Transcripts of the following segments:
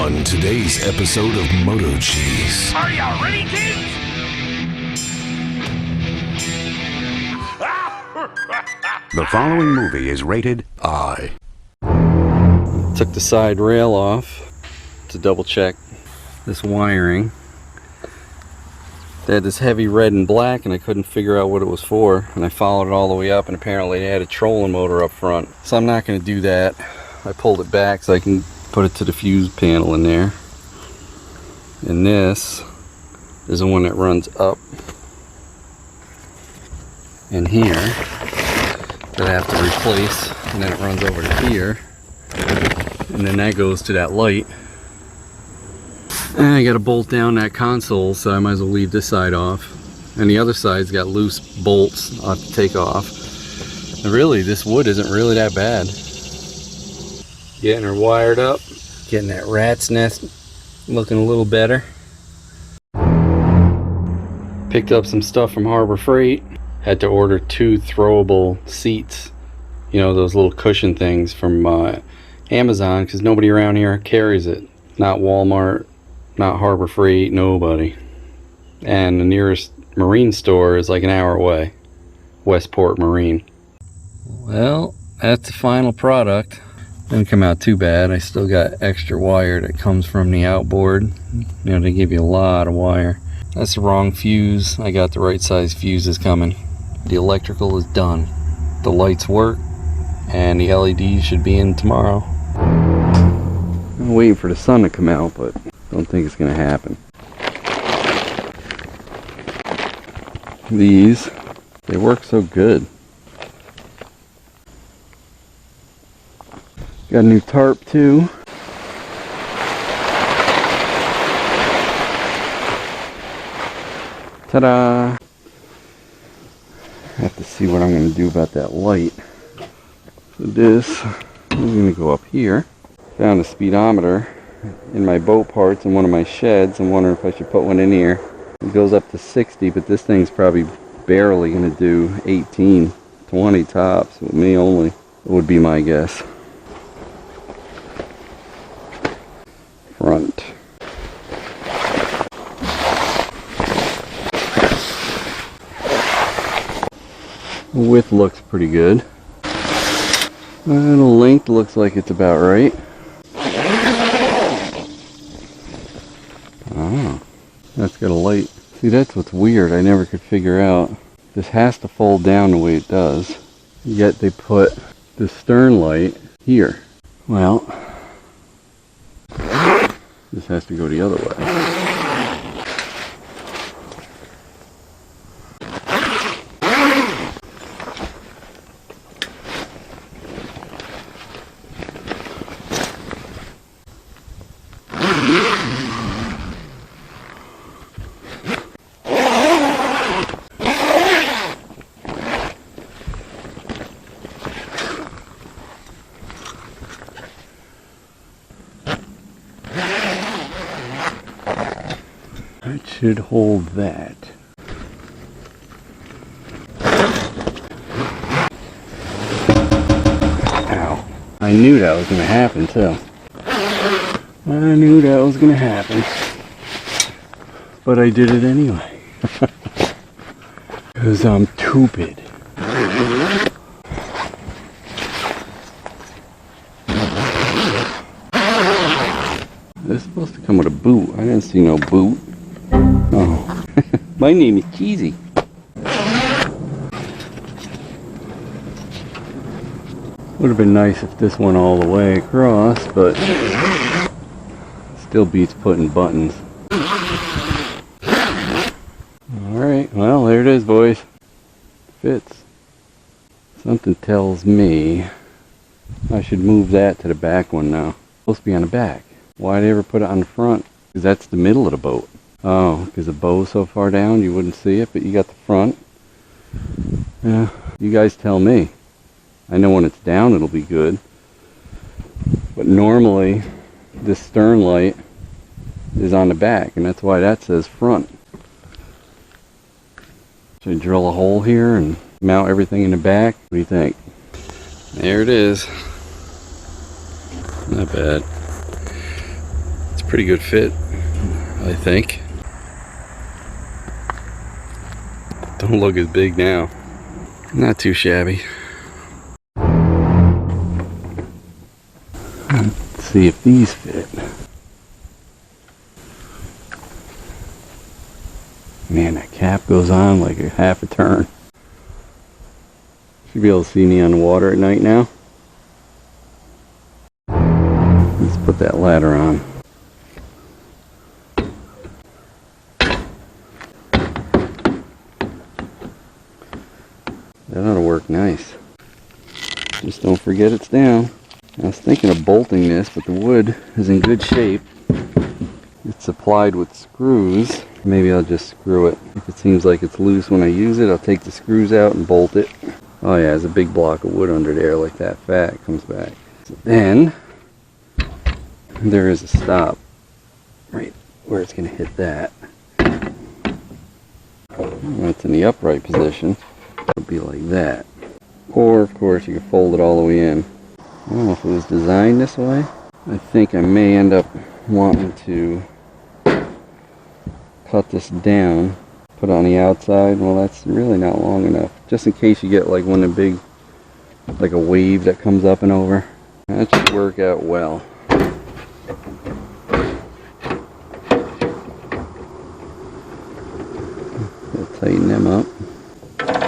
on today's episode of MotoCheez. Are you ready, kids? The following movie is rated I. Took the side rail off to double check this wiring. They had this heavy red and black and I couldn't figure out what it was for, and I followed it all the way up and apparently they had a trolling motor up front. So I'm not going to do that. I pulled it back so I can put it to the fuse panel in there. And this is the one that runs up in here that I have to replace, and then it runs over to here, and then that goes to that light. And I got to bolt down that console, so I might as well leave this side off. And the other side's got loose bolts I'll have to take off. And really, this wood isn't really that bad. Getting her wired up, getting that rat's nest looking a little better. Picked up some stuff from Harbor Freight. Had to order 2 throwable seats. You know, those little cushion things from Amazon, because nobody around here carries it. Not Walmart, not Harbor Freight, nobody. And the nearest marine store is like an hour away. Westport Marine. Well, that's the final product. Didn't come out too bad. I still got extra wire that comes from the outboard. You know, they give you a lot of wire. That's the wrong fuse. I got the right size fuses coming. The electrical is done. The lights work, and the LEDs should be in tomorrow. I'm waiting for the sun to come out, but don't think it's gonna happen. These, they work so good. Got a new tarp too. Ta-da! I have to see what I'm going to do about that light. So this is going to go up here. Found a speedometer in my boat parts in one of my sheds. I'm wondering if I should put one in here. It goes up to 60, but this thing's probably barely going to do 18, 20 tops. With me only, would be my guess. Front. The width looks pretty good. And the length looks like it's about right. Oh, that's got a light. See, that's what's weird. I never could figure out. This has to fold down the way it does. Yet they put the stern light here. Well, this has to go the other way. That should hold that. Ow. I knew that was going to happen too. I knew that was going to happen. But I did it anyway. Because I'm stupid. This is supposed to come with a boot. I didn't see no boot. Oh. My name is Cheesy. Would have been nice if this went all the way across, but still beats putting buttons. Alright, well, there it is, boys. Fits. Something tells me I should move that to the back one now. It's supposed to be on the back. Why'd they ever put it on the front? Because that's the middle of the boat. Oh, because the bow's so far down you wouldn't see it, but you got the front. Yeah, you guys tell me. I know when it's down it'll be good. But normally this stern light is on the back, and that's why that says front. Should I drill a hole here and mount everything in the back? What do you think? There it is. Not bad. It's Pretty good fit, I think. Don't look as big now. Not too shabby. Let's see if these fit. Man, that cap goes on like a half a turn. Should be able to see me on the water at night now. Let's put that ladder on. That ought to work nice. Just don't forget it's down. I was thinking of bolting this, but the wood is in good shape. It's supplied with screws. Maybe I'll just screw it. If it seems like it's loose when I use it, I'll take the screws out and bolt it. Oh yeah, there's a big block of wood under there, like that fat comes back. So then, there is a stop right where it's going to hit that. When it's in the upright position, it'll be like that. Or, of course, you can fold it all the way in. I don't know if it was designed this way. I think I may end up wanting to cut this down, put it on the outside. Well, that's really not long enough. Just in case you get like one of the big, like a wave that comes up and over. That should work out well. I'll tighten them up.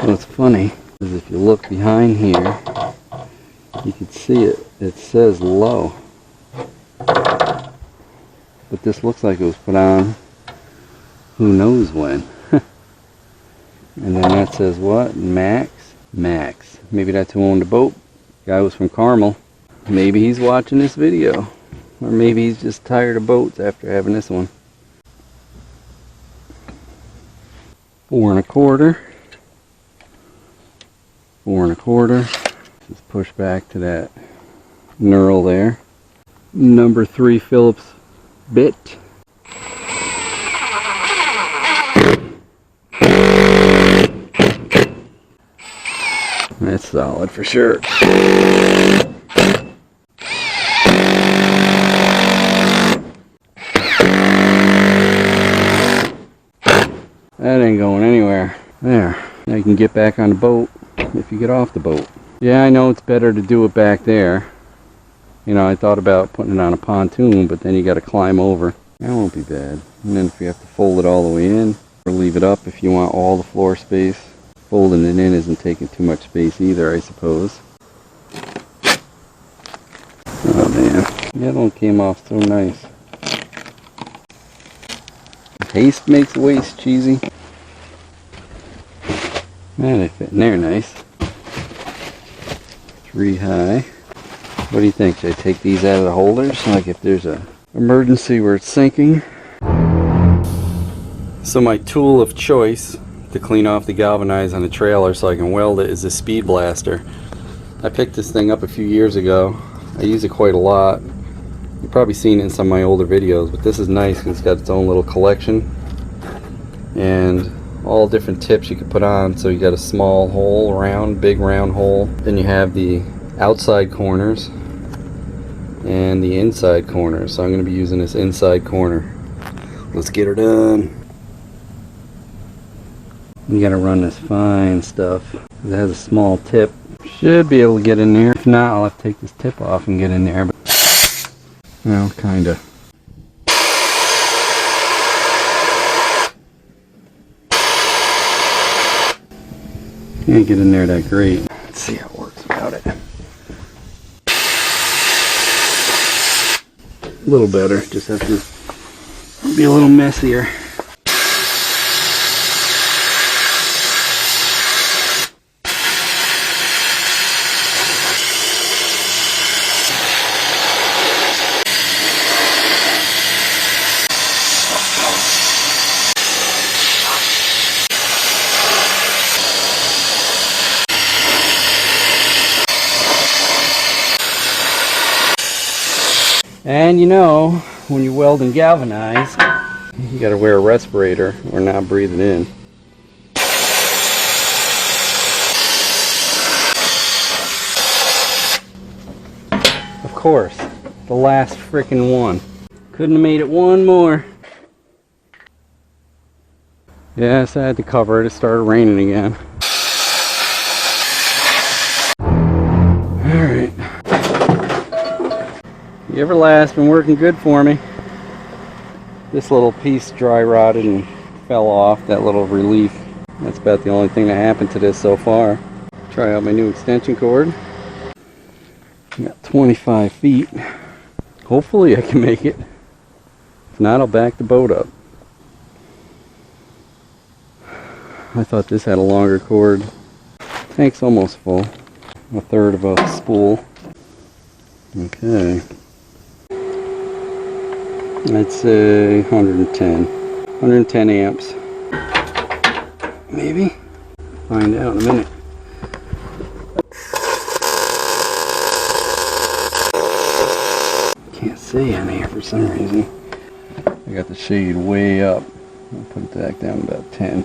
What's funny is if you look behind here, you can see it. It says Lowe. But this looks like it was put on who knows when. And then that says what? Max? Max. Maybe that's who owned the boat. Guy was from Carmel. Maybe he's watching this video. Or maybe he's just tired of boats after having this one. 4 1/4. 4 1/4. Just push back to that knurl there. Number 3 Phillips bit. That's solid for sure. That ain't going anywhere. There. Now you can get back on the boat if you get off the boat. Yeah, I know it's better to do it back there. You know, I thought about putting it on a pontoon, but then you got to climb over. That won't be bad. And then if you have to fold it all the way in, or leave it up if you want all the floor space. Folding it in isn't taking too much space either, I suppose. Oh man, that one came off so nice. Haste makes waste, cheesy. Man, they fit in there nice. 3 high. What do you think? Should I take these out of the holders? Like if there's an emergency where it's sinking? So my tool of choice to clean off the galvanize on the trailer so I can weld it is a speed blaster. I picked this thing up a few years ago. I use it quite a lot. You've probably seen it in some of my older videos, but this is nice because it's got its own little collection and all different tips you can put on. So you got a small hole, round, big round hole. Then you have the outside corners and the inside corners. So I'm going to be using this inside corner. Let's get her done. You gotta run this fine stuff. It has a small tip. Should be able to get in there. If not, I'll have to take this tip off and get in there. But, well, kinda. Can't get in there that great. Let's see how it works without it. A little better. Just have to be a little messier. And you know, when you weld and galvanize, you gotta wear a respirator or not breathe it in. Of course, the last frickin' one. Couldn't have made it one more. Yes, I had to cover it. It started raining again. Alright. The Everlast been working good for me. This little piece dry rotted and fell off, that little relief. That's about the only thing that happened to this so far. Try out my new extension cord. Got 25 feet. Hopefully I can make it. If not, I'll back the boat up. I thought this had a longer cord. Tank's almost full. A third of a spool. Okay. I'd say 110 amps. Maybe. Find out in a minute. Can't see in here for some reason. I got the shade way up. I'll put it back down about 10.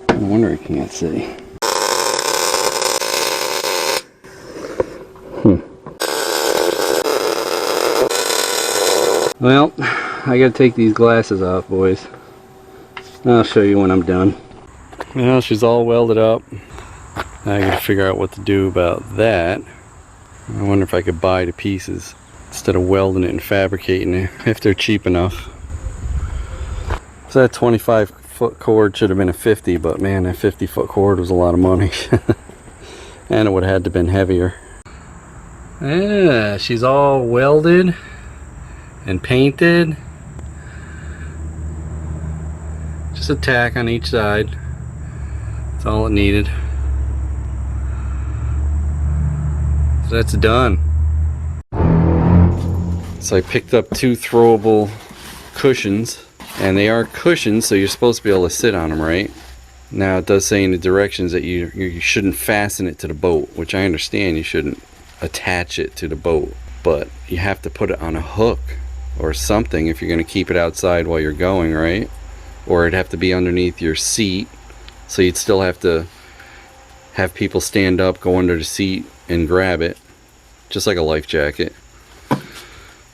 No wonder I can't see. Well, I gotta take these glasses off, boys. I'll show you when I'm done. Well, she's all welded up. Now I gotta figure out what to do about that. I wonder if I could buy the pieces instead of welding it and fabricating it, if they're cheap enough. So that 25-foot cord should have been a 50, but man, that 50-foot cord was a lot of money. And it would have had to have been heavier. Yeah, she's all welded and painted. Just a tack on each side. That's all it needed. So that's done. So I picked up 2 throwable cushions, and they are cushions, so you're supposed to be able to sit on them, right? Now it does say in the directions that you shouldn't fasten it to the boat, which I understand you shouldn't attach it to the boat, but you have to put it on a hook or something if you're going to keep it outside while you're going, right? Or it'd have to be underneath your seat, so you'd still have to have people stand up, go under the seat and grab it, just like a life jacket.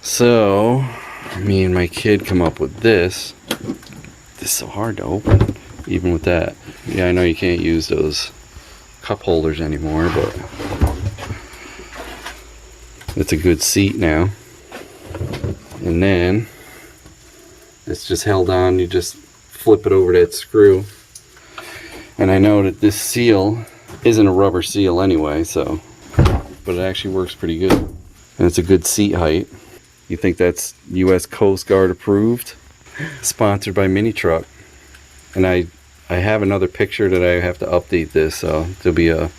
So me and my kid come up with this. This is so hard to open, even with that. Yeah, I know you can't use those cup holders anymore, but it's a good seat now. And then it's just held on. You just flip it over that screw. And I know that this seal isn't a rubber seal anyway, so, but it actually works pretty good. And it's a good seat height. You think that's US Coast Guard approved? Sponsored by Mini Truck. And I have another picture that I have to update this, so there'll be a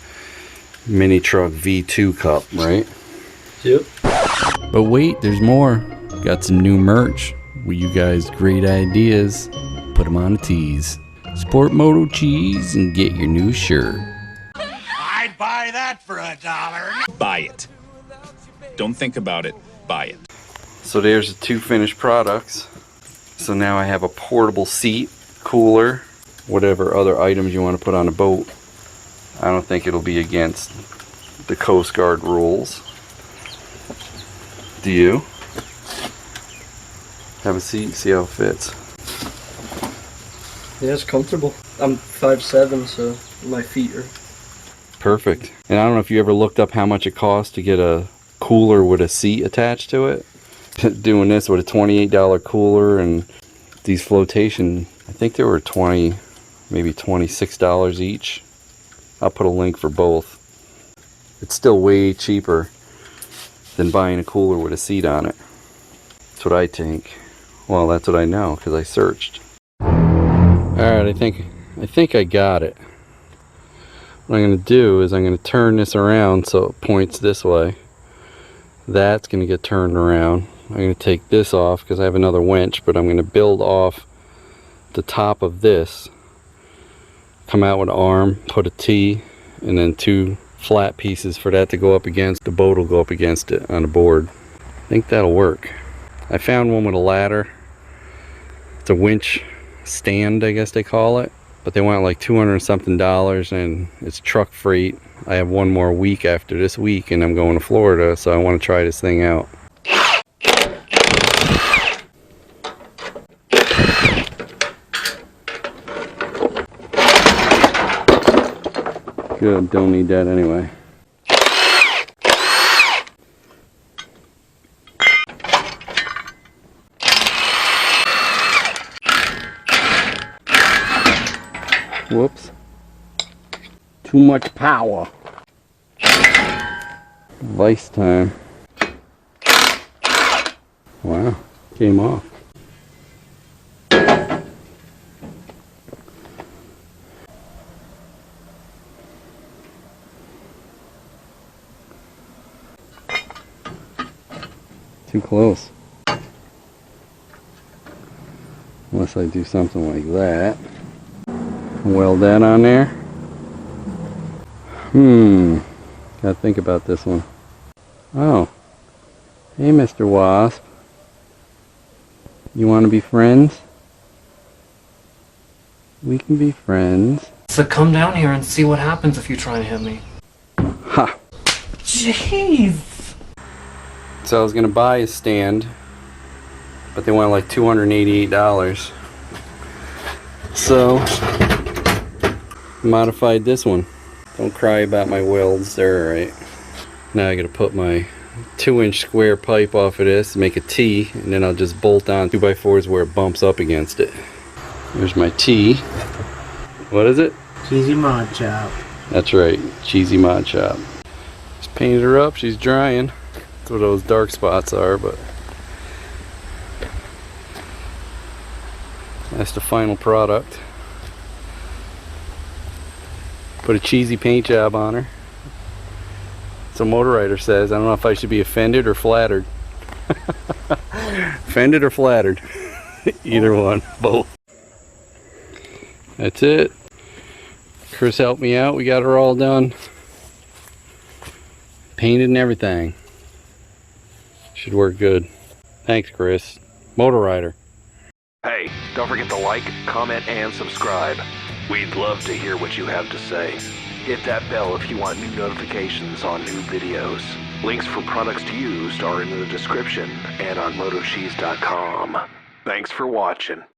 Mini Truck V2 cup, right? Yep. But wait, there's more. Got some new merch with you guys' great ideas. Put them on the tees. Support MotoCheez and get your new shirt. I'd buy that for $1. Buy it. Don't think about it. Buy it. So there's the 2 finished products. So now I have a portable seat, cooler, whatever other items you want to put on a boat. I don't think it'll be against the Coast Guard rules. Do you? Have a seat, see how it fits. Yeah, it's comfortable. I'm 5'7", so my feet are... Perfect. And I don't know if you ever looked up how much it costs to get a cooler with a seat attached to it. Doing this with a $28 cooler and these flotation, I think they were maybe $26 each. I'll put a link for both. It's still way cheaper than buying a cooler with a seat on it. That's what I think. Well, that's what I know because I searched. Alright, I think I got it. What I'm going to do is I'm going to turn this around so it points this way. That's going to get turned around. I'm going to take this off because I have another winch, but I'm going to build off the top of this. Come out with an arm, put a T, and then 2 flat pieces for that to go up against. The boat will go up against it on the board. I think that'll work. I found one with a ladder. It's a winch stand, I guess they call it. But they want like $200 and something, and it's truck freight. I have one more week after this week and I'm going to Florida, so I want to try this thing out. Good, don't need that anyway. Whoops. Too much power. Vice time. Wow, came off. Too close. Unless I do something like that. Weld that on there. Gotta think about this one. Oh. Hey, Mr. Wasp. You want to be friends? We can be friends. So come down here and see what happens if you try to hit me. Ha! Jeez! So I was gonna buy a stand, but they wanted like $288. So modified this one. Don't cry about my welds, they're alright. Now I gotta put my 2-inch square pipe off of this, make a T, and then I'll just bolt on 2x4s where it bumps up against it. There's my T. What is it? Cheesy mod chop. That's right, cheesy mod chop. Just painted her up, she's drying. That's what those dark spots are, but that's the final product. Put a cheesy paint job on her. So Motor Rider says, I don't know if I should be offended or flattered. Offended or flattered? Either one, both. That's it. Chris helped me out, we got her all done. Painted and everything. Should work good. Thanks, Chris. Motor Rider. Hey, don't forget to like, comment, and subscribe. We'd love to hear what you have to say. Hit that bell if you want new notifications on new videos. Links for products used are in the description and on MotoCheez.com. Thanks for watching.